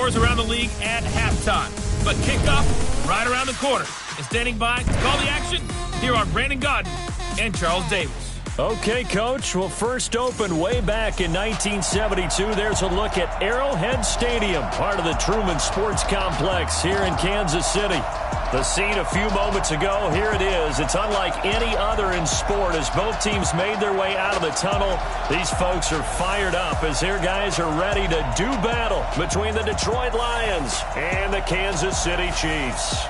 scores around the league at halftime. But kickoff right around the corner. And standing by to call the action, here are Brandon Gaudin and Charles Davis. Okay, Coach. Well, first opened way back in 1972. There's a look at Arrowhead Stadium, part of the Truman Sports Complex here in Kansas City. The scene a few moments ago, here it is. It's unlike any other in sport as both teams made their way out of the tunnel. These folks are fired up as their guys are ready to do battle between the Detroit Lions and the Kansas City Chiefs.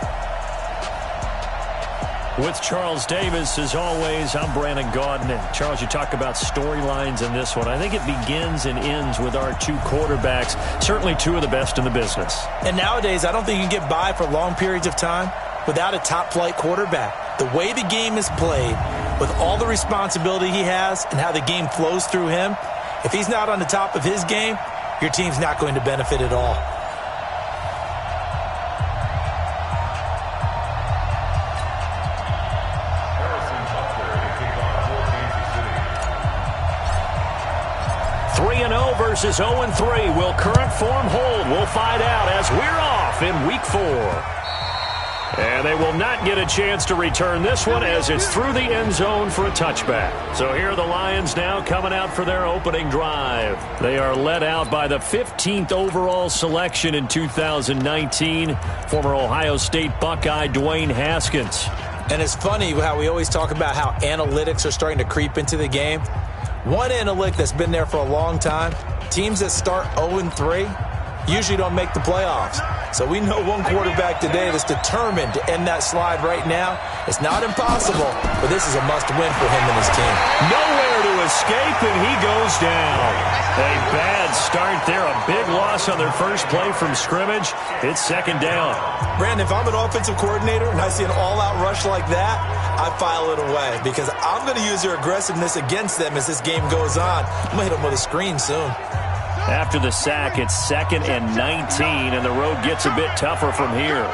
With Charles Davis, as always, I'm Brandon Gaudin. And Charles, you talk about storylines in this one. I think it begins and ends with our two quarterbacks, certainly two of the best in the business. And nowadays, I don't think you can get by for long periods of time without a top-flight quarterback. The way the game is played, with all the responsibility he has and how the game flows through him, if he's not on the top of his game, your team's not going to benefit at all. Versus 0-3. Will current form hold? We'll find out as we're off in Week 4. And they will not get a chance to return this one as it's through the end zone for a touchback. So here are the Lions now coming out for their opening drive. They are led out by the 15th overall selection in 2019, former Ohio State Buckeye Dwayne Haskins. And it's funny how we always talk about how analytics are starting to creep into the game. One analytic that's been there for a long time, teams that start 0-3 usually don't make the playoffs. So we know one quarterback today that's determined to end that slide right now. It's not impossible, but this is a must-win for him and his team. Nowhere to escape, and he goes down. A bad start there, a big loss on their first play from scrimmage. It's second down. Brandon, if I'm an offensive coordinator and I see an all-out rush like that, I file it away because I'm going to use their aggressiveness against them as this game goes on. I'm going to hit them with a screen soon. After the sack, it's 2nd and 19, and the road gets a bit tougher from here.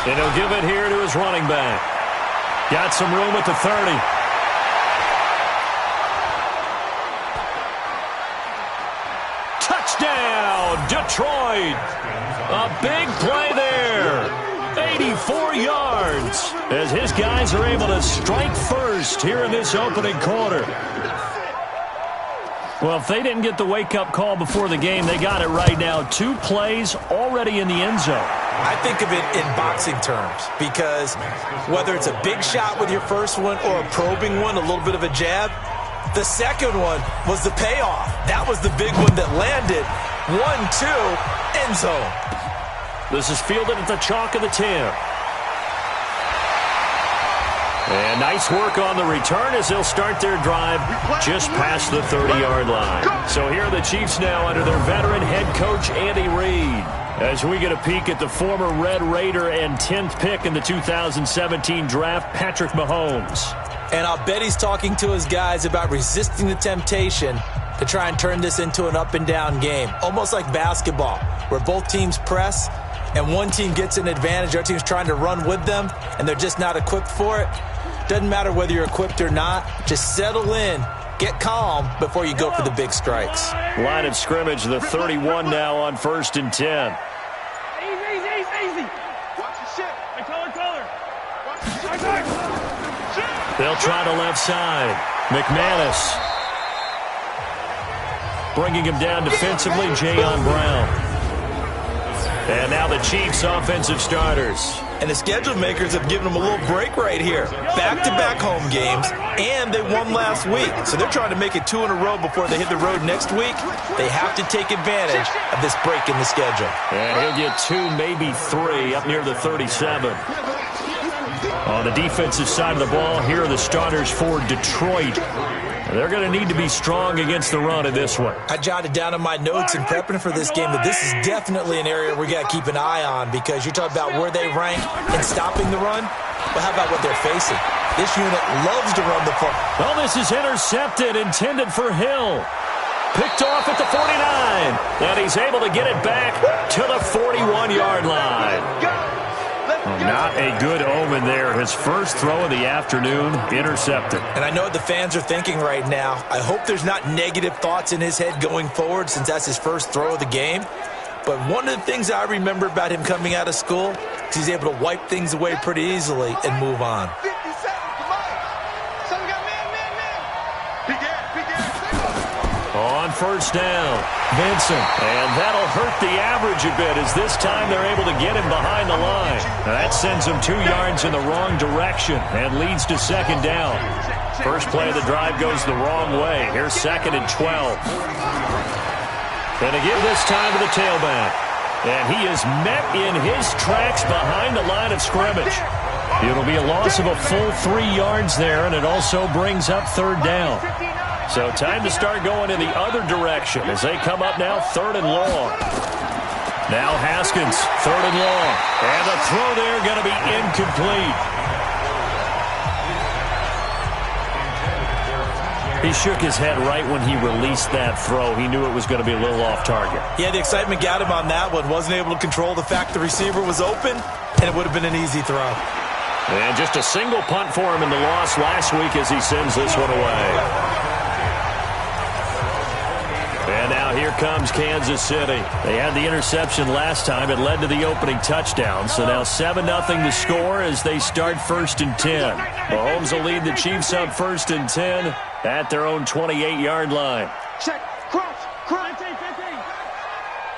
And he'll give it here to his running back. Got some room at the 30. Touchdown, Detroit. A big play there. 84 yards as his guys are able to strike first here in this opening quarter. Well, if they didn't get the wake-up call before the game, they got it right now. 2 plays already in the end zone. I think of it in boxing terms because whether it's a big shot with your first one or a probing one, a little bit of a jab, the second one was the payoff. That was the big one that landed. 1-2, end zone. This is fielded at the chalk of the 10. And nice work on the return as they'll start their drive just past the 30-yard line. So here are the Chiefs now under their veteran head coach, Andy Reid. As we get a peek at the former Red Raider and 10th pick in the 2017 draft, Patrick Mahomes. And I'll bet he's talking to his guys about resisting the temptation to try and turn this into an up-and-down game. Almost like basketball, where both teams press, and one team gets an advantage, our team's trying to run with them, and they're just not equipped for it. Doesn't matter whether you're equipped or not. Just settle in, get calm before you go for the big strikes. Line of scrimmage, the 31 now on 1st and 10. Easy. Watch the shit. Hey, color. Watch the shit. They'll try the left side. McManus. Bringing him down defensively, Jayon Brown. And now the Chiefs' offensive starters. And the schedule makers have given them a little break right here. Back-to-back home games, and they won last week. So they're trying to make it 2 in a row before they hit the road next week. They have to take advantage of this break in the schedule. And he'll get 2, maybe 3, up near the 37. On the defensive side of the ball, here are the starters for Detroit. They're going to need to be strong against the run in this one. I jotted down in my notes in prepping for this game that this is definitely an area we got to keep an eye on because you're talking about where they rank in stopping the run. But how about what they're facing? This unit loves to run the football. Well, this is intercepted, intended for Hill. Picked off at the 49. And he's able to get it back to the 41-yard line. Well, not a good omen there. His first throw of the afternoon, intercepted. And I know what the fans are thinking right now. I hope there's not negative thoughts in his head going forward since that's his first throw of the game. But one of the things I remember about him coming out of school is he's able to wipe things away pretty easily and move on. On first down, Vincent. And that'll hurt the average a bit as this time they're able to get him behind the line. That sends him 2 yards in the wrong direction and leads to second down. First play of the drive goes the wrong way. Here's 2nd and 12. And to give this time to the tailback. And he is met in his tracks behind the line of scrimmage. It'll be a loss of a full 3 yards there, and it also brings up third down. So time to start going in the other direction as they come up now 3rd and long. Now Haskins, 3rd and long. And the throw there going to be incomplete. He shook his head right when he released that throw. He knew it was going to be a little off target. Yeah, the excitement got him on that one. Wasn't able to control the fact the receiver was open, and it would have been an easy throw. And just a single punt for him in the loss last week as he sends this one away. And now here comes Kansas City. They had the interception last time. It led to the opening touchdown. So now 7-0 to score as they start 1st and 10. Mahomes will lead the Chiefs up 1st and 10 at their own 28-yard line. Check, cross, 15.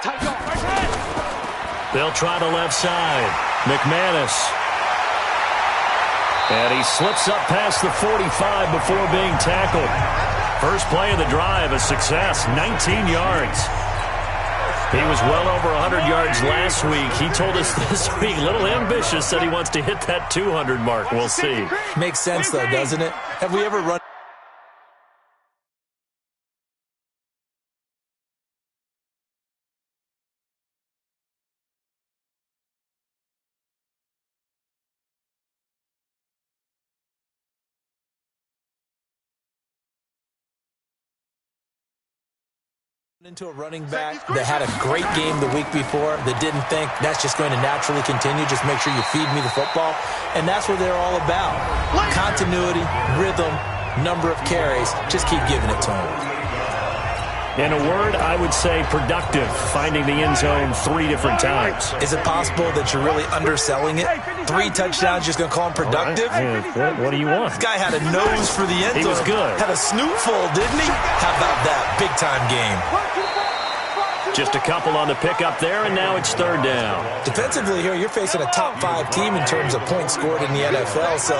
Tight off, right hand. They'll try the left side. McManus. And he slips up past the 45 before being tackled. First play of the drive, a success, 19 yards. He was well over 100 yards last week. He told us this week, a little ambitious, said he wants to hit that 200 mark. We'll see. Makes sense, though, doesn't it? Have we ever run into a running back that had a great game the week before that didn't think that's just going to naturally continue, just make sure you feed me the football, and that's what they're all about. Continuity, rhythm, number of carries, just keep giving it to them. In a word, I would say productive, finding the end zone 3 different times. Is it possible that you're really underselling it? 3 touchdowns, just going to call him productive? Right. What do you want? This guy had a nose for the end zone. He was good. Had a snootful, didn't he? How about that? Big-time game. Just a couple on the pickup there, and now it's 3rd down. Defensively here, you're facing a top 5 team in terms of points scored in the NFL. So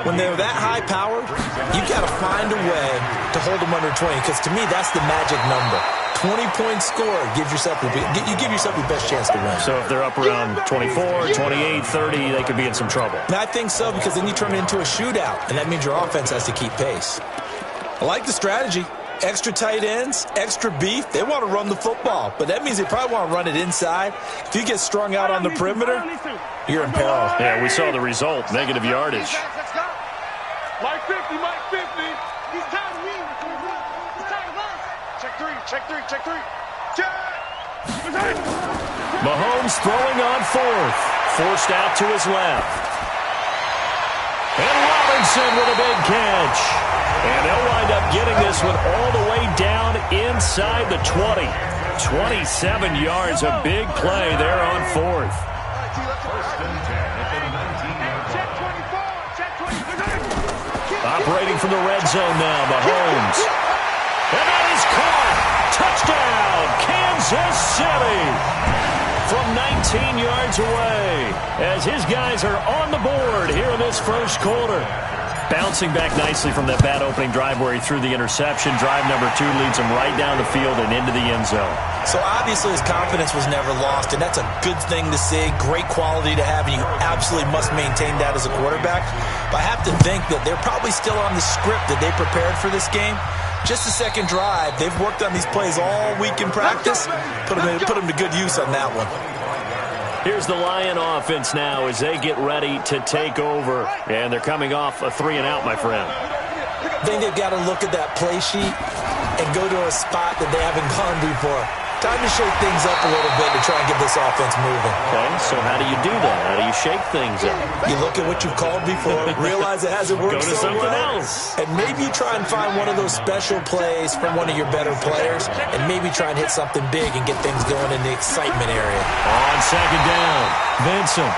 when they're that high powered, you've got to find a way to hold them under 20. Because to me, that's the magic number. 20 points scored, you give yourself your best chance to win. So if they're up around 24, 28, 30, they could be in some trouble. And I think so, because then you turn it into a shootout, and that means your offense has to keep pace. I like the strategy. Extra tight ends, extra beef. They want to run the football, but that means they probably want to run it inside. If you get strung out on the perimeter, you're in peril. Yeah, we saw the result, negative yardage. Mike 50, Mike 50. He's tired of me. He's tired of us. Check 3, check 3, check 3. Check. Mahomes throwing on 4th. Forced out to his left. And Robinson with a big catch. And they'll wind up getting this one all the way down inside the 20. 27 yards, a big play there on 4th. Operating from the red zone now, Mahomes. And that is caught. Touchdown, Kansas City. From 19 yards away, as his guys are on the board here in this first quarter. Bouncing back nicely from that bad opening drive where he threw the interception. Drive number 2 leads him right down the field and into the end zone. So obviously his confidence was never lost, and that's a good thing to see. Great quality to have, and you absolutely must maintain that as a quarterback. But I have to think that they're probably still on the script that they prepared for this game. Just the second drive. They've worked on these plays all week in practice. Put them to good use on that one. Here's the Lion offense now as they get ready to take over. And they're coming off a 3-and-out, my friend. I think they've got to look at that play sheet and go to a spot that they haven't gone before. Time to shake things up a little bit to try and get this offense moving. Okay, so how do you do that? How do you shake things up? You look at what you've called before, realize it hasn't worked Go to so something well, else. and maybe you try and find one of those special plays from one of your better players, and maybe try and hit something big and get things going in the excitement area. On second down, Vincent.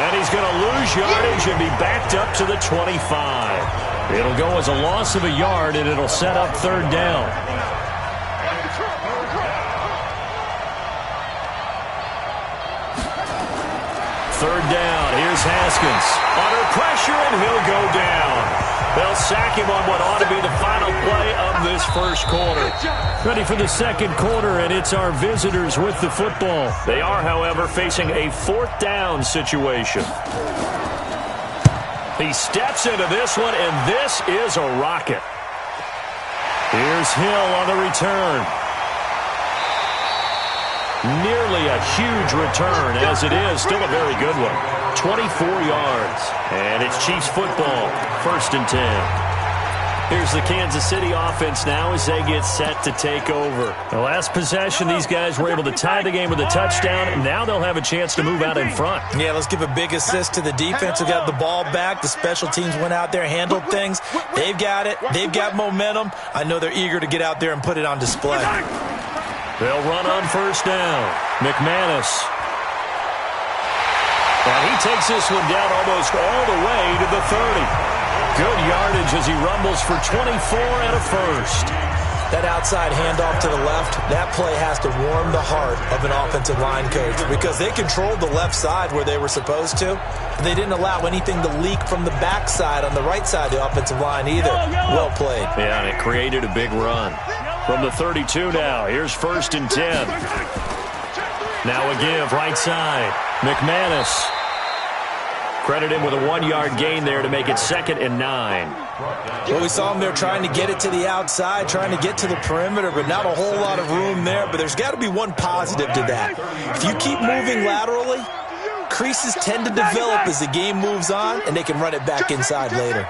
And he's going to lose yardage and be backed up to the 25. It'll go as a loss of a yard, and it'll set up third down. Third down, here's Haskins. Under pressure, and he'll go down. They'll sack him on what ought to be the final play of this first quarter. Ready for the second quarter, and it's our visitors with the football. They are, however, facing a fourth down situation. He steps into this one, and this is a rocket. Here's Hill on the return. Nearly a huge return, as it is still a very good one. 24 yards. And it's Chiefs football, 1st and 10. Here's the Kansas City offense now as they get set to take over. The last possession, these guys were able to tie the game with a touchdown, and now they'll have a chance to move out in front. Yeah, let's give a big assist to the defense who got the ball back. The special teams went out there, handled things. They've got it. They've got momentum. I know they're eager to get out there and put it on display. They'll run on first down. McManus. And he takes this one down almost all the way to the 30. Good yardage as he rumbles for 24 and a first. That outside handoff to the left, that play has to warm the heart of an offensive line coach because they controlled the left side where they were supposed to. They didn't allow anything to leak from the backside on the right side of the offensive line either. Well played. Yeah, and it created a big run. From the 32 now, here's 1st and 10. Now a give, right side. McManus. Credit him with a 1-yard gain there to make it 2nd and 9. Well, we saw him there trying to get it to the outside, trying to get to the perimeter, but not a whole lot of room there. But there's got to be one positive to that. If you keep moving laterally, creases tend to develop as the game moves on, and they can run it back inside later.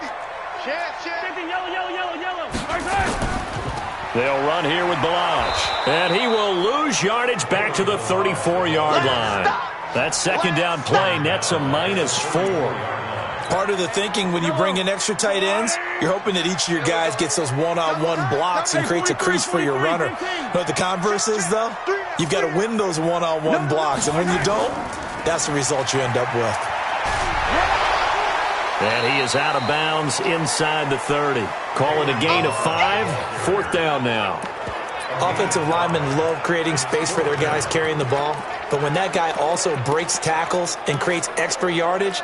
They'll run here with Balaj. And he will lose yardage back to the 34-yard line. That second down play nets a -4. Part of the thinking when you bring in extra tight ends, you're hoping that each of your guys gets those one-on-one blocks and creates a crease for your runner. You know what the converse is, though? You've got to win those one-on-one blocks, and when you don't, that's the result you end up with. And he is out of bounds inside the 30. Call it a gain of 5. 4th down now. Offensive linemen love creating space for their guys carrying the ball, but when that guy also breaks tackles and creates extra yardage,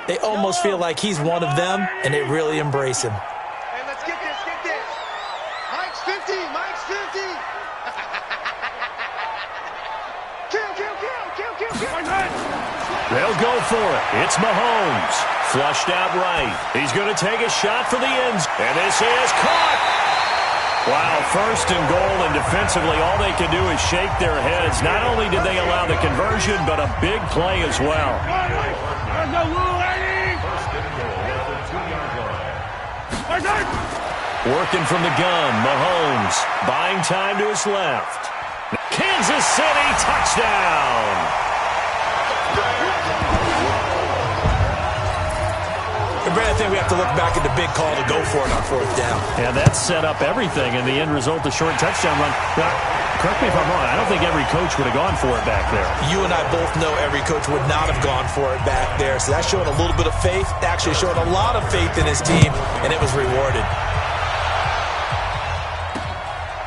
they almost feel like he's one of them, and they really embrace him. Hey, let's get this, get this. Mike's 50, Mike's 50. Kill. They'll go for it. It's Mahomes. Flushed out right. He's going to take a shot for the ends. And this is caught. Wow, 1st and goal, and defensively all they can do is shake their heads. Not only did they allow the conversion, but a big play as well. Working from the gun, Mahomes buying time to his left. Kansas City touchdown. Brad, I think we have to look back at the big call to go for it on 4th down. Yeah, that set up everything, and the end result, the short touchdown run. Now, correct me if I'm wrong, I don't think every coach would have gone for it back there. You and I both know every coach would not have gone for it back there, so that showed a little bit of faith, actually showed a lot of faith in his team, and it was rewarded.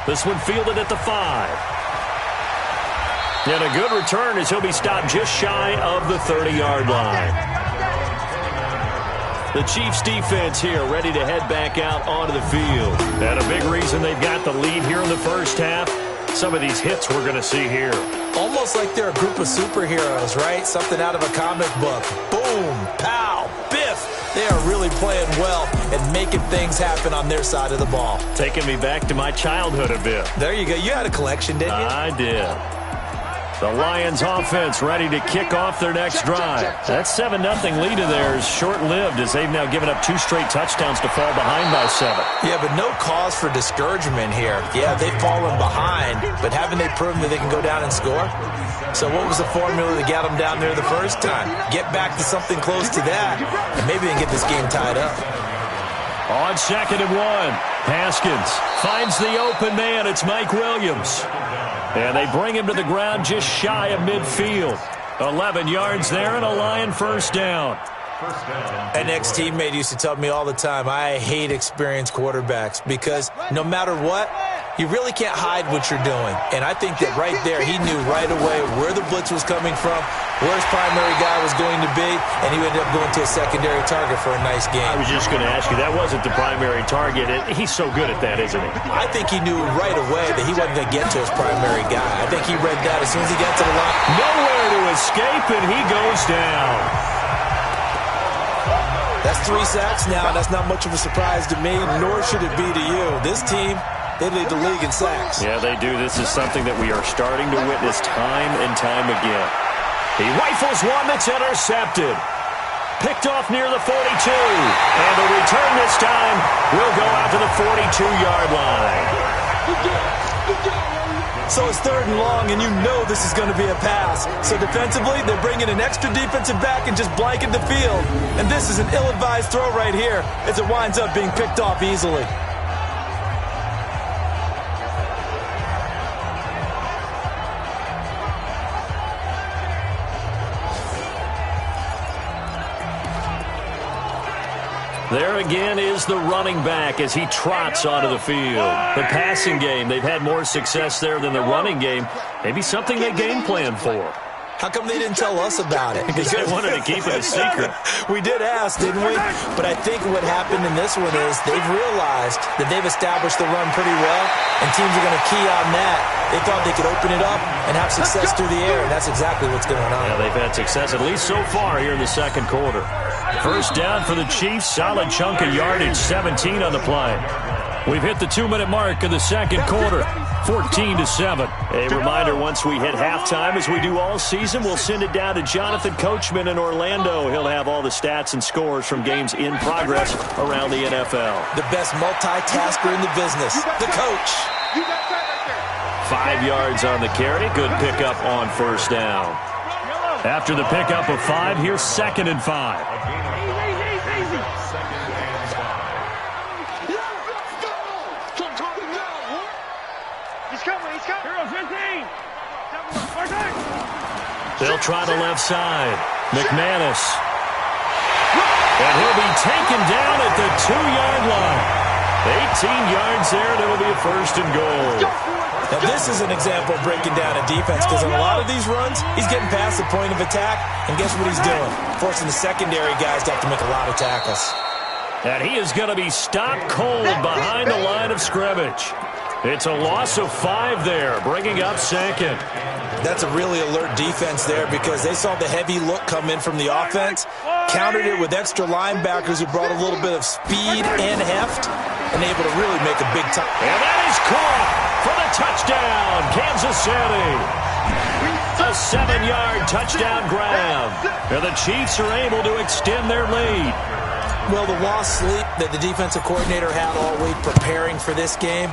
This one fielded at the 5. And a good return as he'll be stopped just shy of the 30-yard line. The Chiefs defense here ready to head back out onto the field. And a big reason they've got the lead here in the first half, some of these hits we're going to see here. Almost like they're a group of superheroes, right? Something out of a comic book. Boom, pow, biff. They are really playing well and making things happen on their side of the ball. Taking me back to my childhood a bit. There you go. You had a collection, didn't you? I did. The Lions offense ready to kick off their next drive. That 7-0 lead of theirs short-lived as they've now given up 2 straight touchdowns to fall behind by 7. Yeah, but no cause for discouragement here. Yeah, they've fallen behind, but haven't they proven that they can go down and score? So what was the formula that got them down there the first time? Get back to something close to that, and maybe they can get this game tied up. On 2nd and 1, Haskins finds the open man. It's Mike Williams. And they bring him to the ground just shy of midfield. 11 yards there and a Lion first down. An ex-teammate used to tell me all the time, I hate experienced quarterbacks because no matter what, you really can't hide what you're doing. And I think that right there, he knew right away where the blitz was coming from, where his primary guy was going to be, and he ended up going to a secondary target for a nice game. I was just going to ask you, that wasn't the primary target. He's so good at that, isn't he? I think he knew right away that he wasn't going to get to his primary guy. I think he read that as soon as he got to the line. Nowhere to escape, and he goes down. That's 3 sacks now, and that's not much of a surprise to me, nor should it be to you. This team, they lead the league in sacks. Yeah, they do. This is something that we are starting to witness time and time again. He rifles one that's intercepted. Picked off near the 42. And the return this time will go out to the 42-yard line. So it's 3rd and long, and you know this is going to be a pass. So defensively, they're bringing an extra defensive back and just blanket the field. And this is an ill-advised throw right here as it winds up being picked off easily. There again is the running back as he trots onto the field. The passing game, they've had more success there than the running game. Maybe something they game plan for. How come they didn't tell us about it? Because they wanted to keep it a secret. We did ask, didn't we? But I think what happened in this one is they've realized that they've established the run pretty well, and teams are going to key on that. They thought they could open it up and have success through the air, and that's exactly what's going on. Yeah, they've had success, at least so far here in the 2nd quarter. First down for the Chiefs. Solid chunk of yardage, 17 on the play. We've hit the 2-minute mark of the 2nd quarter, 14-7. A reminder, once we hit halftime, as we do all season, we'll send it down to Jonathan Coachman in Orlando. He'll have all the stats and scores from games in progress around the NFL. The best multitasker in the business, the coach. 5 yards on the carry. Good pickup on first down. After the pickup of 5, here's 2nd and 5. They'll try the left side. McManus. And he'll be taken down at the 2-yard line. 18 yards there, and it'll be a 1st and goal. Now, this is an example of breaking down a defense because on a lot of these runs, he's getting past the point of attack, and guess what he's doing? Forcing the secondary guys to have to make a lot of tackles. And he is going to be stopped cold behind the line of scrimmage. It's a loss of 5 there, bringing up 2nd. That's a really alert defense there because they saw the heavy look come in from the offense, countered it with extra linebackers who brought a little bit of speed and heft, and able to really make a big time. And that is caught for the touchdown, Kansas City. A 7-yard touchdown grab. And the Chiefs are able to extend their lead. Well, the lost sleep that the defensive coordinator had all week preparing for this game,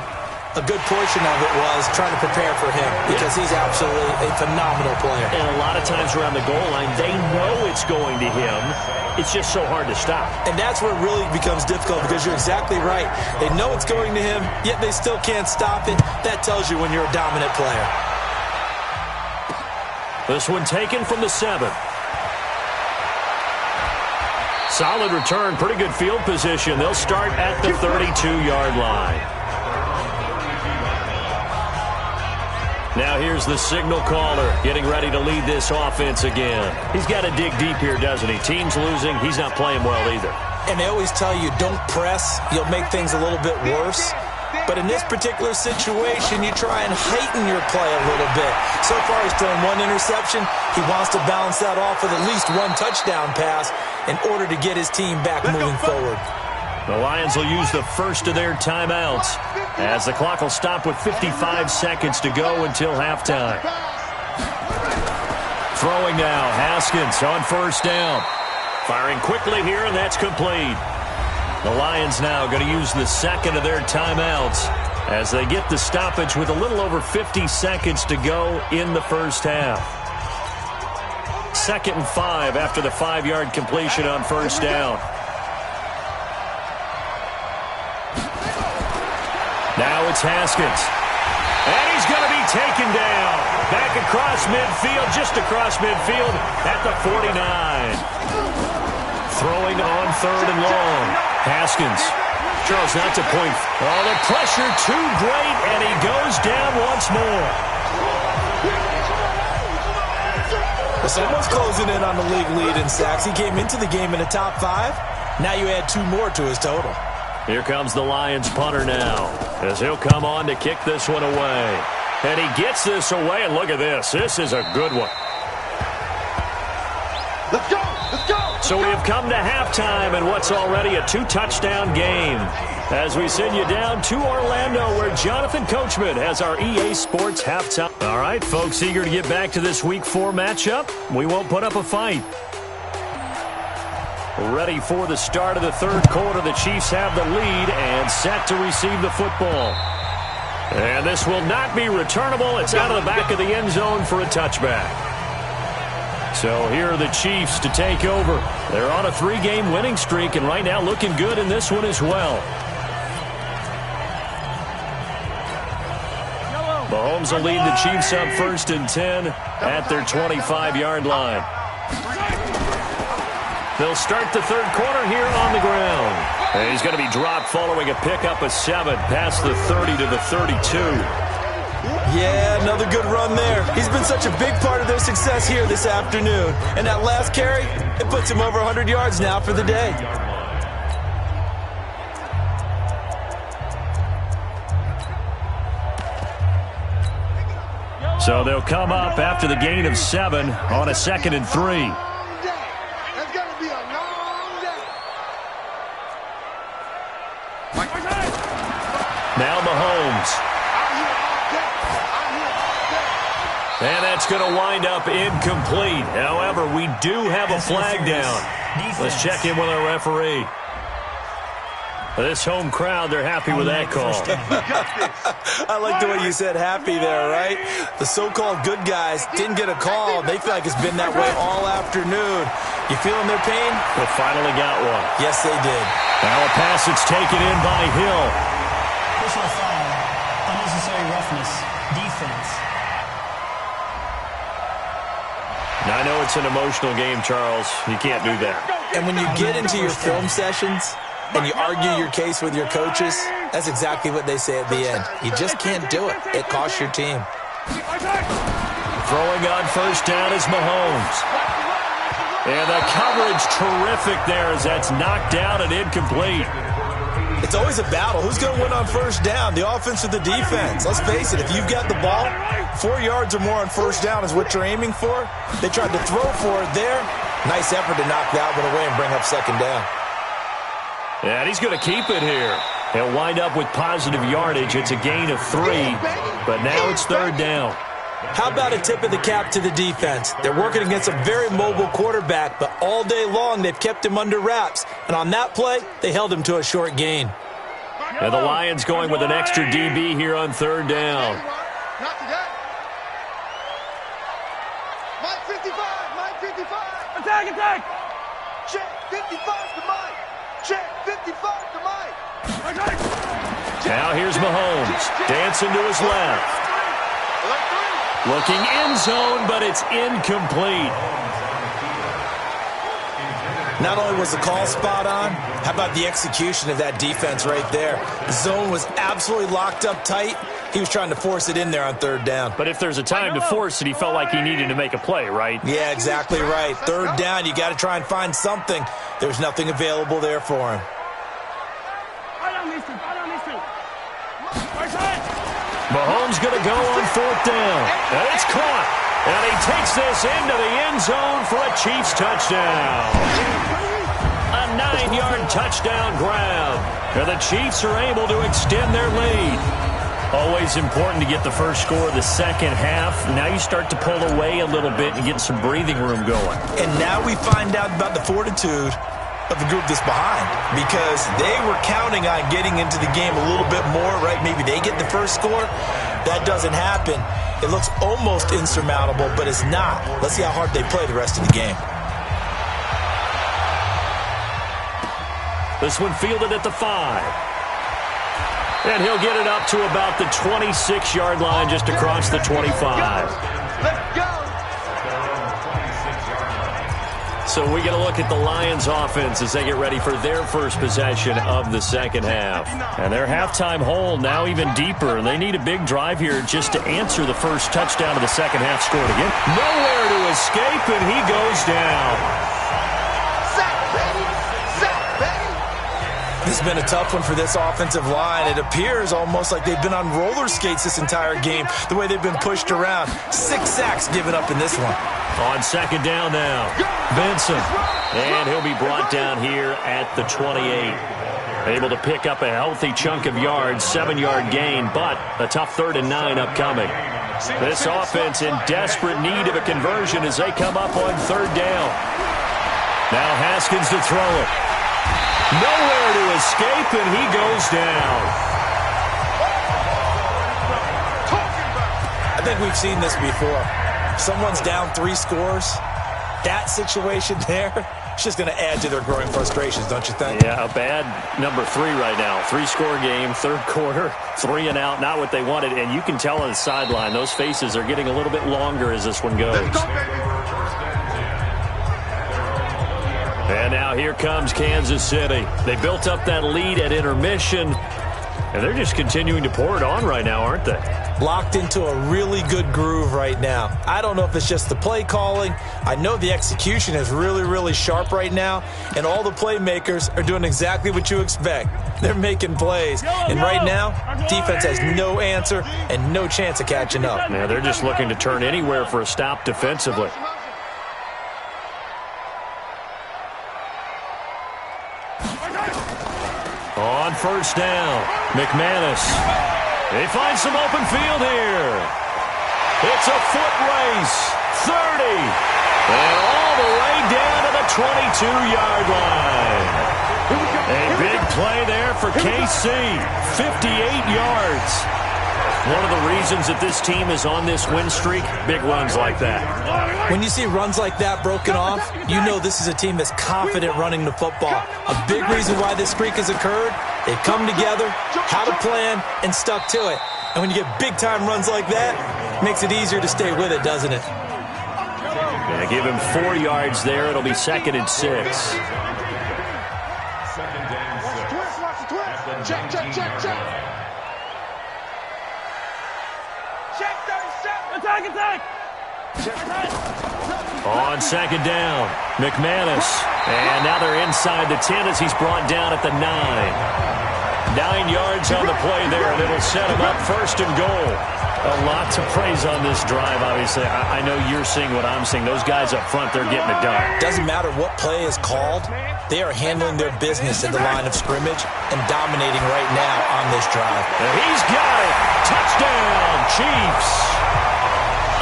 a good portion of it was trying to prepare for him because he's absolutely a phenomenal player. And a lot of times around the goal line, they know it's going to him. It's just so hard to stop. And that's where it really becomes difficult because you're exactly right. They know it's going to him, yet they still can't stop it. That tells you when you're a dominant player. This one taken from the 7. Solid return, pretty good field position. They'll start at the 32-yard line. Now here's the signal caller getting ready to lead this offense again. He's got to dig deep here, doesn't he? Team's losing. He's not playing well either. And they always tell you, don't press. You'll make things a little bit worse. But in this particular situation, you try and heighten your play a little bit. So far, he's thrown 1 interception. He wants to balance that off with at least 1 touchdown pass in order to get his team back moving forward. The Lions will use the first of their timeouts as the clock will stop with 55 seconds to go until halftime. Throwing now, Haskins on first down. Firing quickly here, and that's complete. The Lions now going to use the second of their timeouts as they get the stoppage with a little over 50 seconds to go in the first half. 2nd and 5 after the 5-yard completion on first down. Now it's Haskins. And he's going to be taken down. Back across midfield, just across midfield at the 49. Throwing on 3rd and long. Haskins. Charles, not to point. Oh, the pressure too great, and he goes down once more. Someone's closing in on the league lead in sacks. He came into the game in the top 5. Now you add 2 more to his total. Here comes the Lions punter now, as he'll come on to kick this one away. And he gets this away, and look at this. This is a good one. Let's go! Let's go! So we have come to halftime in what's already a 2-touchdown game, as we send you down to Orlando, where Jonathan Coachman has our EA Sports halftime. All right, folks, eager to get back to this Week 4 matchup. We won't put up a fight. Ready for the start of the 3rd quarter. The Chiefs have the lead and set to receive the football. And this will not be returnable. It's out of the back of the end zone for a touchback. So here are the Chiefs to take over. They're on a 3-game winning streak, and right now looking good in this one as well. Mahomes will lead the Chiefs up 1st and 10 at their 25-yard line. They'll start the 3rd quarter here on the ground. And he's going to be dropped following a pickup of 7 past the 30 to the 32. Yeah, another good run there. He's been such a big part of their success here this afternoon. And that last carry, it puts him over 100 yards now for the day. So they'll come up after the gain of 7 on a 2nd and 3. Now Mahomes. And that's going to wind up incomplete. However, we do have a flag down. Let's check in with our referee. This home crowd, they're happy with that call. I like the way you said happy there, right? The so-called good guys didn't get a call. They feel like it's been that way all afternoon. You feeling their pain? They finally got one. Yes, they did. Now a pass that's taken in by Hill. Personal foul, unnecessary roughness, defense. Now, I know it's an emotional game, Charles. You can't do that. And when you get into your film sessions and you argue your case with your coaches, that's exactly what they say at the end. You just can't do it. It costs your team. Throwing on first down is Mahomes. And the coverage terrific there as that's knocked down and incomplete. It's always a battle. Who's going to win on first down, the offense or the defense? Let's face it, if you've got the ball, 4 yards or more on first down is what you're aiming for. They tried to throw for it there. Nice effort to knock that one away and bring up second down. Yeah, and he's going to keep it here. He'll wind up with positive yardage. It's a gain of 3, but now it's 3rd down. How about a tip of the cap to the defense? They're working against a very mobile quarterback, but all day long they've kept him under wraps. And on that play, they held him to a short gain. And the Lions going with an extra DB here on 3rd down. Not today. Mike 55, Mike 55. Attack, attack. Check 55 to Mike. Check 55 to Mike. Now here's Mahomes. Dancing to his left. Looking end zone, but it's incomplete. Not only was the call spot on, how about the execution of that defense right there? The zone was absolutely locked up tight. He was trying to force it in there on 3rd down. But if there's a time to force it, he felt like he needed to make a play, right? Yeah, exactly right. 3rd down, you got to try and find something. There's nothing available there for him. Mahomes going to go on 4th down. And it's caught. And he takes this into the end zone for a Chiefs touchdown. A 9-yard touchdown grab. And the Chiefs are able to extend their lead. Always important to get the first score of the second half. Now you start to pull away a little bit and get some breathing room going. And now we find out about the fortitude of the group that's behind, because they were counting on getting into the game a little bit more, right? Maybe they get the first score. That doesn't happen. It looks almost insurmountable, but it's not. Let's see how hard they play the rest of the game. This one fielded at the 5. And he'll get it up to about the 26-yard line, just across the 25. Let's go. So we get a look at the Lions offense as they get ready for their first possession of the second half. And their halftime hole now even deeper. They need a big drive here just to answer the first touchdown of the second half scored again. Nowhere to escape, and he goes down. This has been a tough one for this offensive line. It appears almost like they've been on roller skates this entire game, the way they've been pushed around. 6 sacks given up in this one. On second down now, Benson. And he'll be brought down here at the 28. Able to pick up a healthy chunk of yards, 7-yard gain, but a tough 3rd and 9 upcoming. This offense in desperate need of a conversion as they come up on 3rd down. Now Haskins to throw it. Nowhere to escape, and he goes down. I think we've seen this before. Someone's down 3 scores. That situation there, it's just going to add to their growing frustrations, don't you think? Yeah, a bad number 3 right now. 3-score game, 3rd quarter, 3 and out, not what they wanted. And you can tell on the sideline, those faces are getting a little bit longer as this one goes. And now here comes Kansas City. They built up that lead at intermission, and they're just continuing to pour it on right now, aren't they? Locked into a really good groove right now. I don't know if it's just the play calling. I know the execution is really, really sharp right now, and all the playmakers are doing exactly what you expect. They're making plays, and right now, defense has no answer and no chance of catching up. Yeah, they're just looking to turn anywhere for a stop defensively. On first down, McManus. They find some open field here. It's a foot race. 30. And all the way down to the 22-yard line. A big play there for KC. 58 yards. One of the reasons that this team is on this win streak, big runs like that. When you see runs like that broken off, you know this is a team that's confident running the football. A big reason why this streak has occurred, they've come together, had a plan, and stuck to it. And when you get big-time runs like that, it makes it easier to stay with it, doesn't it? Yeah, give him 4 yards there. It'll be 2nd and 6. Check, check, check, check. Check 37. Attack, attack. On second down, McManus. And now they're inside the 10 as he's brought down at the 9. 9 yards on the play there, and it'll set him up 1st and goal. A lot to praise on this drive, obviously. I know you're seeing what I'm seeing. Those guys up front, they're getting it done. Doesn't matter what play is called. They are handling their business at the line of scrimmage and dominating right now on this drive. And he's got it. Touchdown, Chiefs.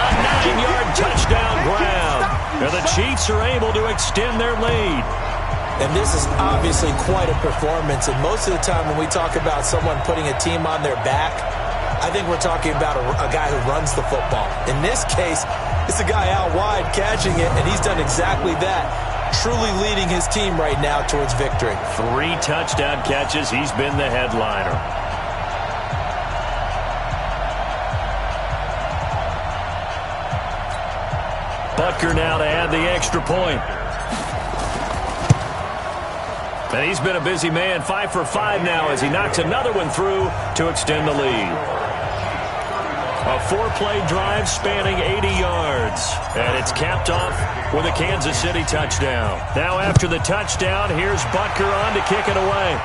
A 9-yard touchdown ground. And the Chiefs are able to extend their lead. And this is obviously quite a performance. And most of the time when we talk about someone putting a team on their back, I think we're talking about a guy who runs the football. In this case, it's a guy out wide catching it, and he's done exactly that. Truly leading his team right now towards victory. 3 touchdown catches. He's been the headliner. Butker now to add the extra point. And he's been a busy man. 5 for 5 now as he knocks another one through to extend the lead. A 4-play drive spanning 80 yards. And it's capped off with a Kansas City touchdown. Now after the touchdown, here's Butker on to kick it away.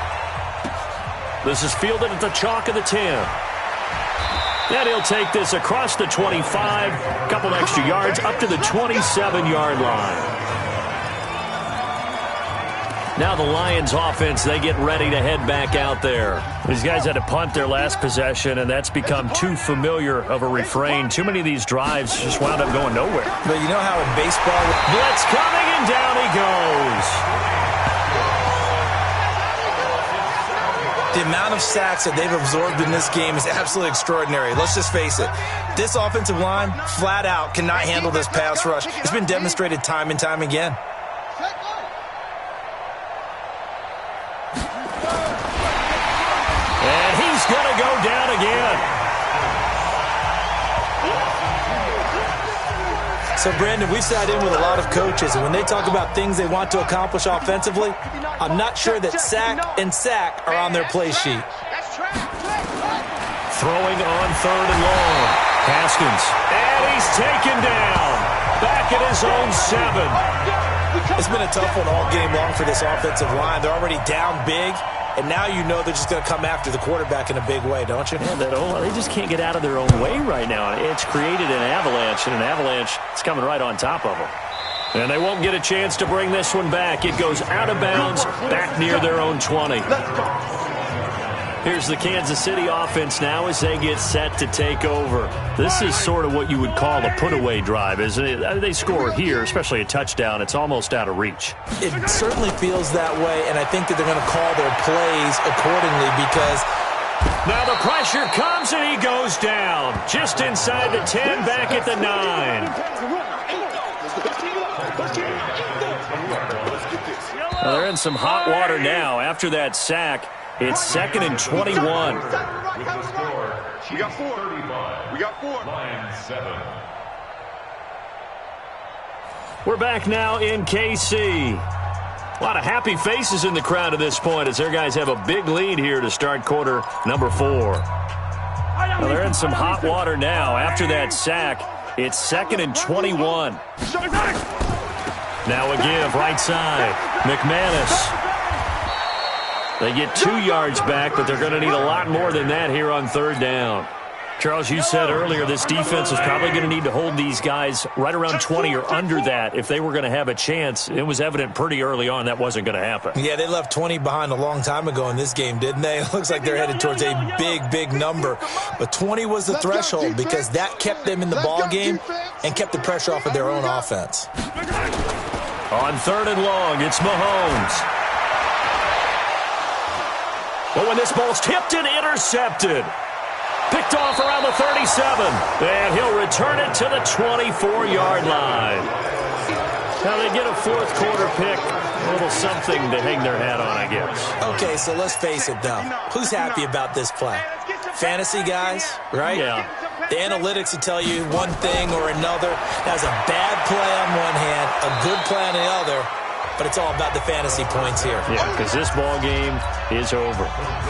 This is fielded at the chalk of the 10. And he'll take this across the 25, a couple extra yards, up to the 27-yard line. Now the Lions offense, they get ready to head back out there. These guys had to punt their last possession, and that's become too familiar of a refrain. Too many of these drives just wound up going nowhere. But you know how in baseball... Blitz coming, and down he goes. The amount of sacks that they've absorbed in this game is absolutely extraordinary. Let's just face it. This offensive line, flat out, cannot handle this pass rush. It's been demonstrated time and time again. And he's going to go down again. So, Brandon, we've sat in with a lot of coaches, and when they talk about things they want to accomplish offensively, I'm not sure that sack and sack are on their play sheet. Throwing on 3rd and long. Haskins. And he's taken down. Back at his own 7. It's been a tough one all game long for this offensive line. They're already down big, and now you know they're just going to come after the quarterback in a big way, don't you? Yeah, they just can't get out of their own way right now. It's created an avalanche, and an avalanche is coming right on top of them. And they won't get a chance to bring this one back. It goes out of bounds, back near their own 20. Here's the Kansas City offense now as they get set to take over. This is sort of what you would call a put-away drive, isn't it? They score here, especially a touchdown. It's almost out of reach. It certainly feels that way, and I think that they're going to call their plays accordingly because... Now the pressure comes, and he goes down. Just inside the 10, back at the 9. Well, they're in some hot water now after that sack. It's 2nd and 21. We got 4. We got 4. Line 7. We're back now in KC. A lot of happy faces in the crowd at this point as their guys have a big lead here to start quarter number 4. Well, they're in some hot water now after that sack. It's 2nd and 21. Now a give right side. McManus. They get 2 yards back, but they're going to need a lot more than that here on 3rd down. Charles, you said earlier this defense is probably going to need to hold these guys right around 20 or under that if they were going to have a chance. It was evident pretty early on that wasn't going to happen. Yeah, they left 20 behind a long time ago in this game, didn't they? It looks like they're headed towards a big number. But 20 was the threshold because that kept them in the ball game and kept the pressure off of their own offense. On 3rd and long, it's Mahomes. But when this ball's tipped and intercepted, picked off around the 37, and he'll return it to the 24-yard line. Now they get a 4th quarter pick, a little something to hang their hat on, I guess. Okay, so let's face it, though. Who's happy about this play? Fantasy guys, right? Yeah. The analytics will tell you one thing or another. That's a bad play on one hand, a good play on the other. But it's all about the fantasy points here. Yeah, because this ball game is over.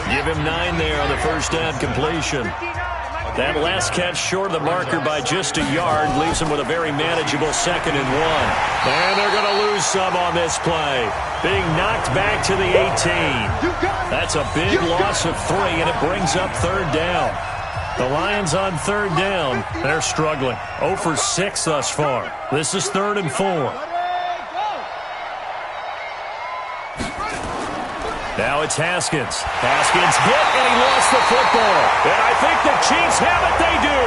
Give him 9 there on the first down completion. That last catch short of the marker by just a yard leaves him with a very manageable 2nd and 1. And they're going to lose some on this play. Being knocked back to the 18. That's a big loss of 3, and it brings up 3rd down. The Lions on 3rd down. They're struggling. 0 for 6 thus far. This is 3rd and 4. Now it's Haskins. Haskins and he lost the football. And I think the Chiefs have it. They do.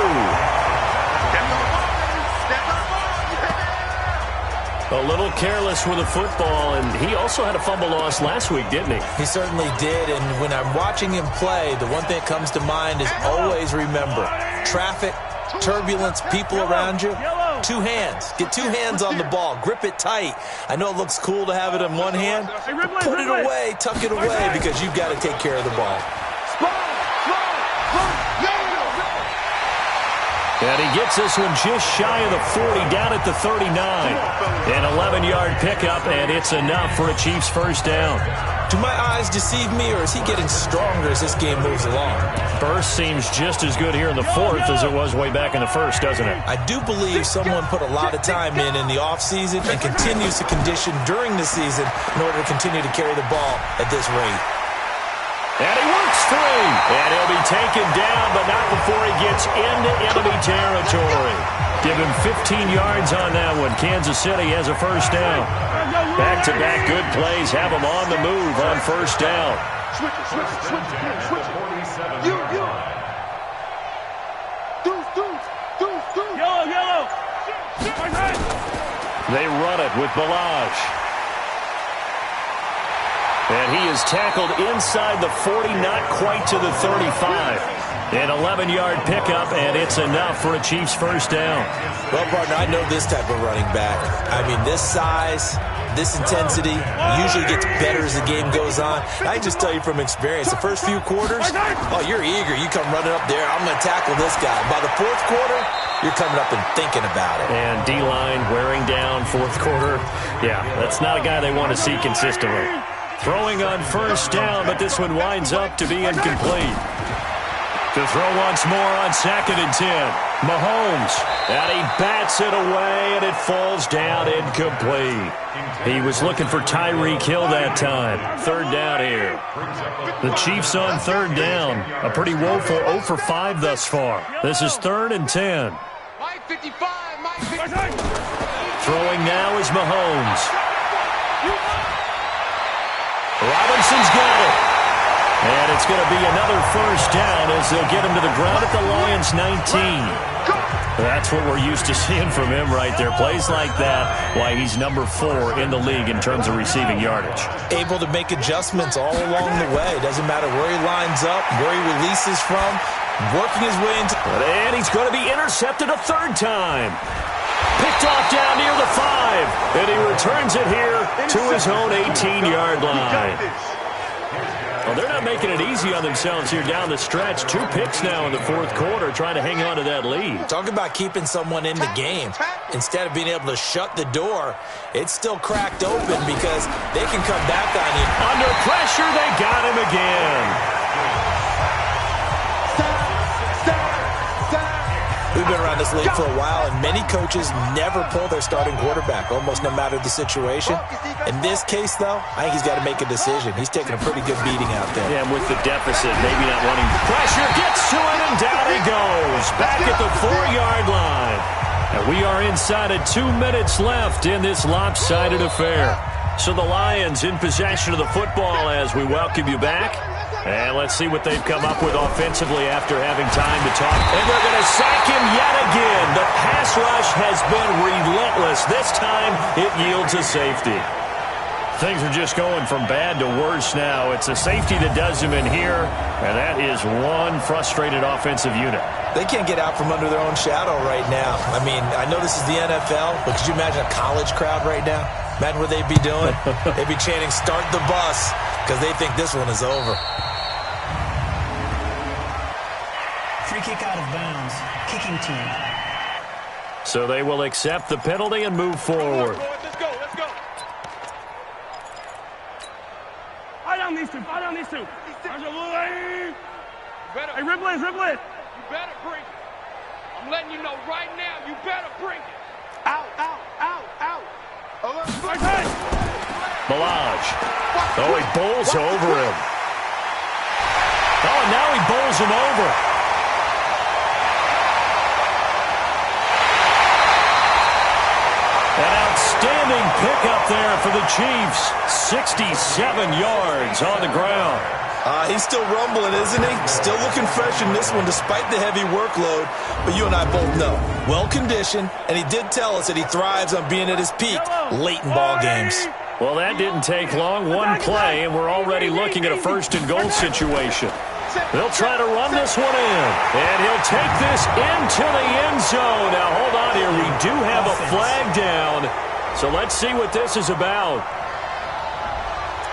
A little careless with the football, and he also had a fumble loss last week, didn't he? He certainly did, and when I'm watching him play, the one thing that comes to mind is always remember, traffic, turbulence, people around you. 2 hands. Get 2 hands on the ball. Grip it tight. I know it looks cool to have it in one hand. Put it away. Tuck it away because you've got to take care of the ball. And he gets this one just shy of the 40, down at the 39. An 11-yard pickup, and it's enough for a Chiefs first down. Do my eyes deceive me, or is he getting stronger as this game moves along? Burst seems just as good here in the 4th as it was way back in the 1st, doesn't it? I do believe someone put a lot of time in the offseason and continues to condition during the season in order to continue to carry the ball at this rate. And he works free. And he'll be taken down, but not before he gets into enemy territory. Give him 15 yards on that one. Kansas City has a first down. Back-to-back good plays have him on the move on first down. Switch it. You. Deuce. Yellow. They run it with Balaj. And he is tackled inside the 40, not quite to the 35. An 11-yard pickup, and it's enough for a Chiefs first down. Well, partner, I know this type of running back. I mean, this size, this intensity usually gets better as the game goes on. I can just tell you from experience, the first few quarters, oh, you're eager. You come running up there, I'm going to tackle this guy. By the fourth quarter, you're coming up and thinking about it. And D-line wearing down fourth quarter. Yeah, that's not a guy they want to see consistently. Throwing on first down, but this one winds up to be incomplete. To throw once more on 2nd and 10. Mahomes, and he bats it away, and it falls down incomplete. He was looking for Tyreek Hill that time. Third down here. The Chiefs on third down. A pretty woeful 0 for 5 thus far. This is 3rd and 10. Mike 55. Throwing now is Mahomes. Robinson's got it. And it's going to be another first down as they'll get him to the ground at the Lions' 19. That's what we're used to seeing from him right there. Plays like that, why he's number 4 in the league in terms of receiving yardage. Able to make adjustments all along the way. Doesn't matter where he lines up, where he releases from, working his way into... And he's going to be intercepted a third time. Picked off down near the 5. And he returns it here to his own 18-yard line. Well, they're not making it easy on themselves here down the stretch. 2 picks now in the fourth quarter, trying to hang on to that lead. Talk about keeping someone in the game. Instead of being able to shut the door, it's still cracked open because they can come back on you. Under pressure, they got him again. We've been around this league for a while, and many coaches never pull their starting quarterback, almost no matter the situation. In this case, though, I think he's got to make a decision. He's taking a pretty good beating out there. Yeah, with the deficit, maybe not wanting pressure, gets to it, and down he goes. Back at the 4-yard line. And we are inside of 2 minutes left in this lopsided affair. So the Lions in possession of the football as we welcome you back. And let's see what they've come up with offensively after having time to talk. And they're going to sack him yet again. The pass rush has been relentless. This time it yields a safety. Things are just going from bad to worse now. It's a safety that does him in here, and that is one frustrated offensive unit. They can't get out from under their own shadow right now. I mean, I know this is the NFL, but could you imagine a college crowd right now? Imagine what they'd be doing. They'd be chanting, "Start the bus," because they think this one is over. Free kick out of bounds. Kicking team. So they will accept the penalty and move forward. Let's go. Fire down these two. Hey, ribble it. You better bring it. I'm letting you know right now, you better bring it. Out. Balaj. Oh, he bowls over him. Oh, and now he bowls him over. An outstanding pickup there for the Chiefs. 67 yards on the ground. He's still rumbling, isn't he? Still looking fresh in this one despite the heavy workload. But you and I both know, well-conditioned, and he did tell us that he thrives on being at his peak late in ball games. Well, that didn't take long. One play, and we're already looking at a first-and-goal situation. They'll try to run this one in, and he'll take this into the end zone. Now, hold on here. We do have a flag down, so let's see what this is about.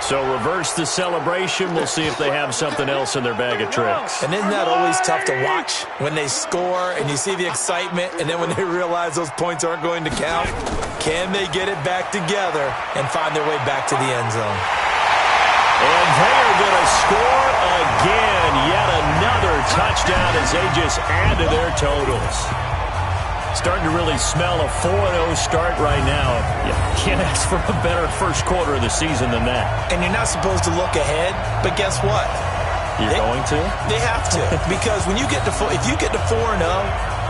So reverse the celebration. We'll see if they have something else in their bag of tricks. And isn't that always tough to watch when they score and you see the excitement, and then when they realize those points aren't going to count? Can they get it back together and find their way back to the end zone? And they are going to score again. Yet another touchdown as they just add to their totals. Starting to really smell a 4-0 start right now. You can't ask for a better first quarter of the season than that. And you're not supposed to look ahead, but guess what? You're going to? They have to. Because when you get to if you get to 4-0,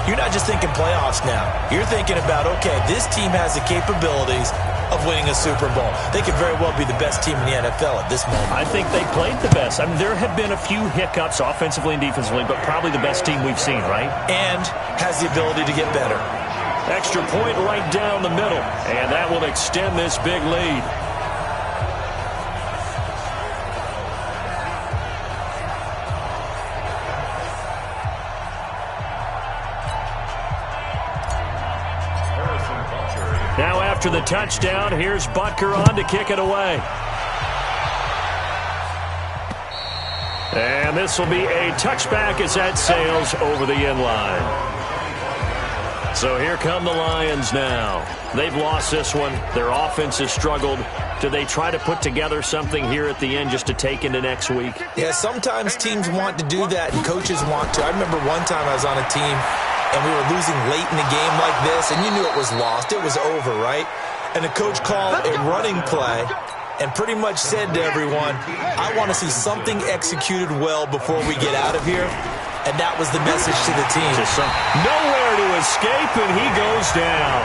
you're not just thinking playoffs now. You're thinking about, okay, this team has the capabilities of winning a Super Bowl. They could very well be the best team in the NFL at this moment. I think they played the best. I mean, there have been a few hiccups offensively and defensively, but probably the best team we've seen, right? And has the ability to get better. Extra point right down the middle, and that will extend this big lead. Now after the touchdown, here's Butker on to kick it away. And this will be a touchback as that sails over the end line. So here come the Lions now. They've lost this one. Their offense has struggled. Do they try to put together something here at the end just to take into next week? Yeah, sometimes teams want to do that and coaches want to. I remember one time I was on a team and we were losing late in the game like this, and you knew it was lost. It was over, right? And the coach called a running play and pretty much said to everyone, I want to see something executed well before we get out of here. And that was the message to the team. Nowhere to escape, and he goes down.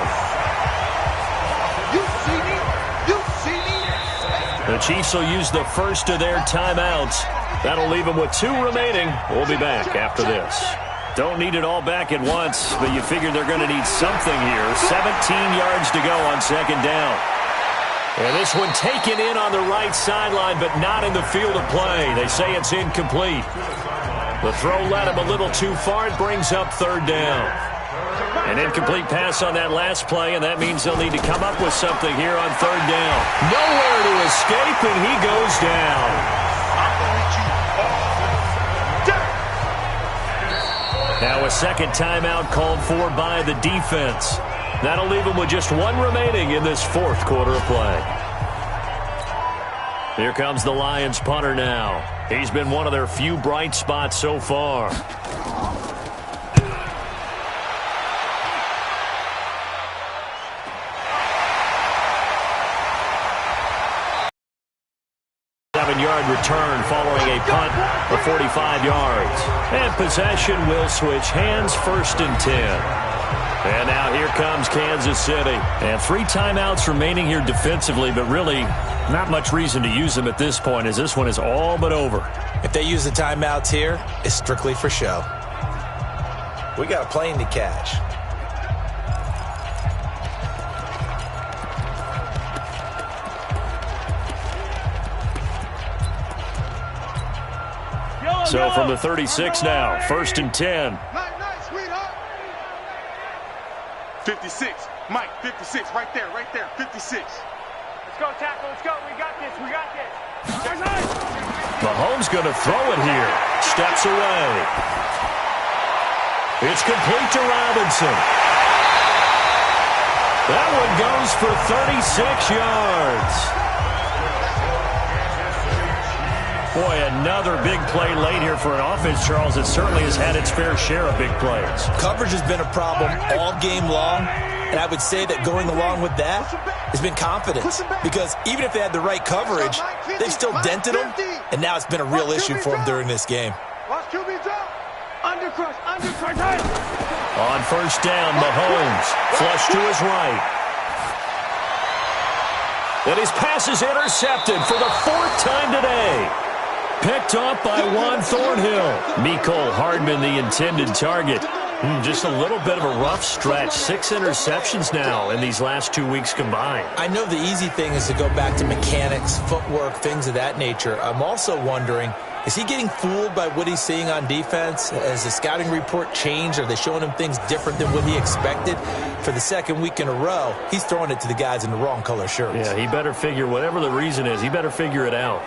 The Chiefs will use the first of their timeouts. That'll leave them with 2 remaining. We'll be back after this. Don't need it all back at once, but you figure they're going to need something here. 17 yards to go on second down. And this one taken in on the right sideline, but not in the field of play. They say it's incomplete. The throw led him a little too far. It brings up third down. An incomplete pass on that last play, and that means they'll need to come up with something here on third down. Nowhere to escape, and he goes down. Now a second timeout called for by the defense. That'll leave them with just 1 remaining in this fourth quarter of play. Here comes the Lions punter now. He's been one of their few bright spots so far. Yard return following a punt of 45 yards. And possession will switch hands, 1st and 10. And now here comes Kansas City. And 3 timeouts remaining here defensively, but really not much reason to use them at this point as this one is all but over. If they use the timeouts here, it's strictly for show. We got a plane to catch. So from the 36 now, 1st and 10. 56. Mike, 56. Right there, 56. Let's go, tackle. Let's go. We got this. Mahomes going to throw it here. Steps away. It's complete to Robinson. That one goes for 36 yards. Boy, another big play late here for an offense, Charles, that certainly has had its fair share of big plays. Coverage has been a problem all game long, and I would say that going along with that has been confidence. Because even if they had the right coverage, they've still dented them, and now it's been a real issue for them during this game. On first down, Mahomes, flush to his right. And his pass is intercepted for the 4th time today. Picked up by Juan Thornhill. Mecole Hardman, the intended target. Just a little bit of a rough stretch. 6 interceptions now in these last 2 weeks combined. I know the easy thing is to go back to mechanics, footwork, things of that nature. I'm also wondering, is he getting fooled by what he's seeing on defense? Has the scouting report changed? Are they showing him things different than what he expected? For the 2nd week in a row, he's throwing it to the guys in the wrong color shirts. Yeah, he better figure, whatever the reason is, he better figure it out.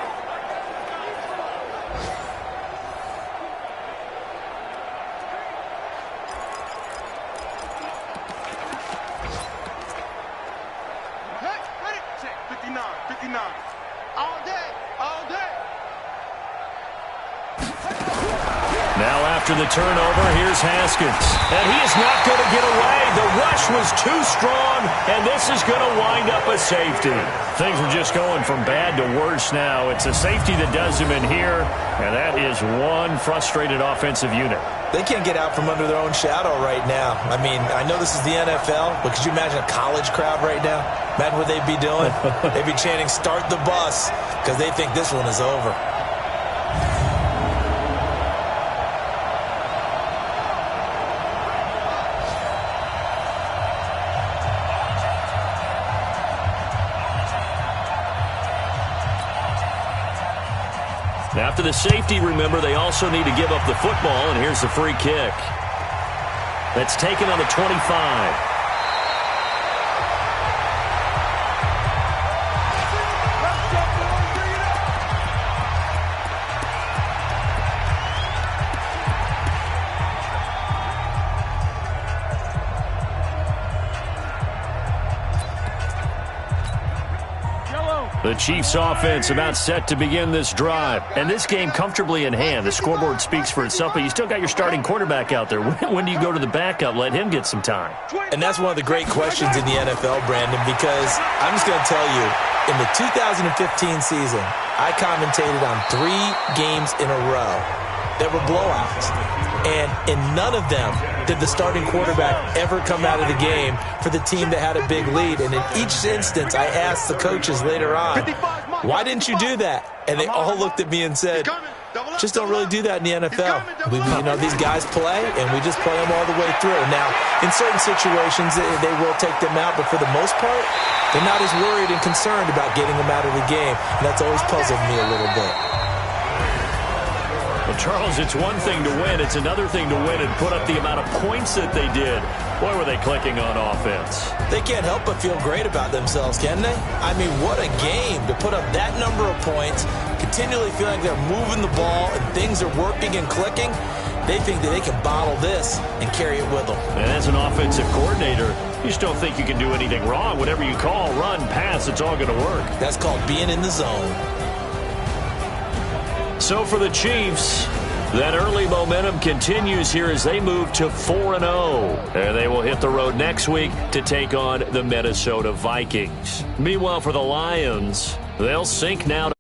After the turnover, here's Haskins. And he is not going to get away. The rush was too strong, and this is going to wind up a safety. Things are just going from bad to worse now. It's a safety that does him in here, and that is one frustrated offensive unit. They can't get out from under their own shadow right now. I mean, I know this is the NFL, but could you imagine a college crowd right now? Imagine what they'd be doing. They'd be chanting, "Start the bus," because they think this one is over. After the safety, remember, they also need to give up the football, and here's the free kick. That's taken on the 25. The Chiefs offense about set to begin this drive. And this game comfortably in hand. The scoreboard speaks for itself, but you still got your starting quarterback out there. When do you go to the backup? Let him get some time. And that's one of the great questions in the NFL, Brandon, because I'm just going to tell you, in the 2015 season, I commentated on 3 games in a row that were blowouts. And in none of them did the starting quarterback ever come out of the game for the team that had a big lead. And in each instance, I asked the coaches later on, why didn't you do that? And they all looked at me and said, just don't really do that in the NFL. These guys play, and we just play them all the way through. Now, in certain situations, they will take them out, but for the most part, they're not as worried and concerned about getting them out of the game. And that's always puzzled me a little bit. Well, Charles, it's one thing to win. It's another thing to win and put up the amount of points that they did. Boy, were they clicking on offense. They can't help but feel great about themselves, can they? I mean, what a game to put up that number of points, continually feeling like they're moving the ball and things are working and clicking. They think that they can bottle this and carry it with them. And as an offensive coordinator, you just don't think you can do anything wrong. Whatever you call, run, pass, it's all going to work. That's called being in the zone. So for the Chiefs, that early momentum continues here as they move to 4-0. And they will hit the road next week to take on the Minnesota Vikings. Meanwhile, for the Lions, they'll sink now to